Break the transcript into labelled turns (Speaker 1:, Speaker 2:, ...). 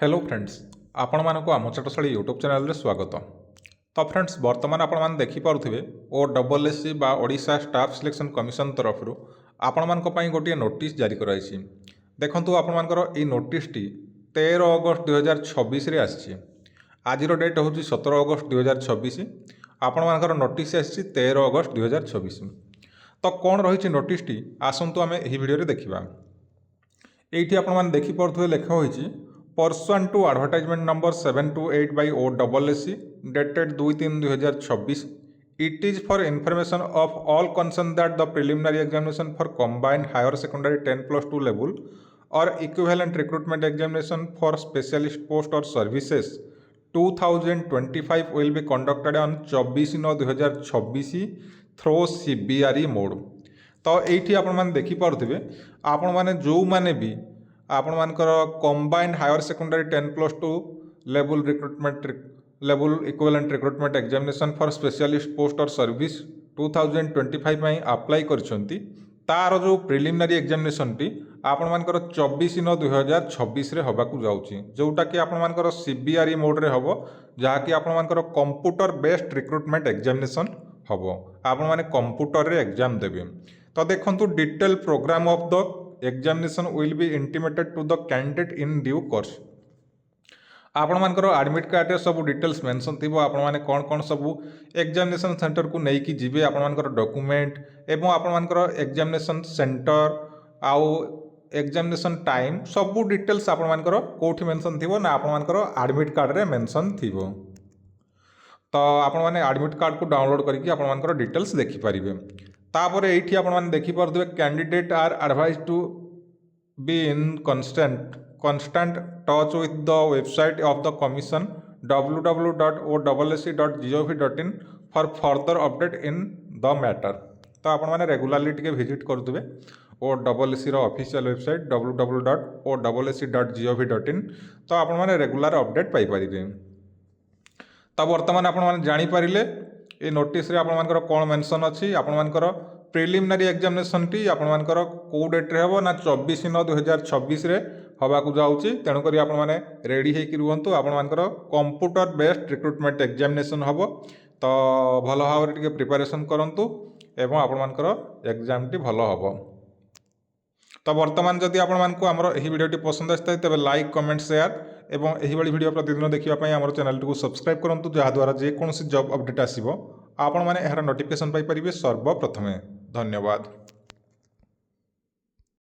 Speaker 1: Hello friends आपण मानक आम चाटशाली यूट्यूब चैनल स्वागत। तो फ्रेंड्स बर्तमान आपण मैंने देखिपे OSSC बा ओडिशा स्टाफ सिलेक्शन कमिशन तरफ आपण मानक गोटे नोटिस जारी कराई। देखंतु आपण मानकर ई नोटिस 13 अगस्त 2026 रे आसी। आज डेट हूँ 17 अगस्त 2026। आपण मानकर नोटिस आसी 13 अगस्त 2026। तो कौन रही नोटिस आसतु आम यही भिडियो देखा। ये आपण मैंने देखिपे लेखा होती Pursuant to advertisement number 728 by OSSC dated 2/3/2026, it is for information of all concerned that the preliminary examination for combined higher secondary 10+2 level or equivalent recruitment examination for specialist post or services 2025 will be conducted on 24/9/2026 through CBRE mode। तो ये आपण मैंने देखिपे आपण मैंने जो मैंने भी आपण मानकर combined higher secondary 10+2 level recruitment level equivalent recruitment examination for specialist post और सर्विस 2025 में अप्लाई करछंती। तार जो प्रिलिमिनरी एग्जामिनेशन टी आपण मानकर 24/9/2026 रे होबा को जाउची, जोटा कि आपण मानकर CBRE मोड रे होबो, जहा कि आपण मानकर कंप्यूटर बेस्ड रिक्रुटमेंट एग्जामिनेशन होबो। आपण माने कंप्यूटर रे एग्जाम देबे। तो देखंतु detail programme of the examination will be intimated to the candidate in due course। आपण मानकर एडमिट कार्ड रे सब डिटेल्स मेंशन थिबो। आपण माने कोन कोन सब एग्जामिनेशन सेंटर को नेकी जिबे, आपण मानकर डॉक्यूमेंट एवं आपण मानकर एग्जामिनेशन सेंटर आउ एग्जामिनेशन टाइम सब डिटेल्स आपण मानकर कोठी मेंशन थिबो ना आपण मानकर एडमिट कार्ड रे मेंशन थिबो। तो आपण माने एडमिट कार्ड को डाउनलोड करके आपण मानकर डिटेल्स देखि परिबे। तापर ये आपने देखिपे candidate are advise to be in constant touch with the website of the commission www.ossc.gov.in for further update in the matter. तो आपण मैंने रेगुलाली टिके विजिट करुवे OSSC ऑफिशियल वेबसाइट www.ossc.gov.in। तो आपण मैंने रेगुलर अपडेट पाई परिबे। तो वर्तमान आपण मैंने जानि पारिले ये नोटिस रे आपण मानकर कोन मेंशन अछि। आपण मानकर प्रिलिमिनरी एग्जामिनेशन टी आपण मानकर को डेट रे हबो ना 24/9/2026 रे हबा को जाउची। तेणु करी आपण माने रेडी हे कि रुहंतु। आपण मानकर कंप्यूटर बेस्ड रिक्रुटमेंट एग्जामिनेशन हबो। तो भलो भाव टिके प्रिपरेशन करंतु एवं आपण मानकर एग्जाम टी भलो हबो। तो वर्तमान जदि आपण मानकु हमर एही वीडियो टी पसंद आस्ता तबे लाइक कमेंट शेयर एवं एही बड़ी वीडियो प्रतिदिन देखिबा पई हमर चैनल को सब्सक्राइब करंतु, जहा द्वारा जे कोनोसी जॉब अपडेट आसीबो आपण माने एहर नोटिफिकेशन पाई परिबे सर्वप्रथमे। धन्यवाद।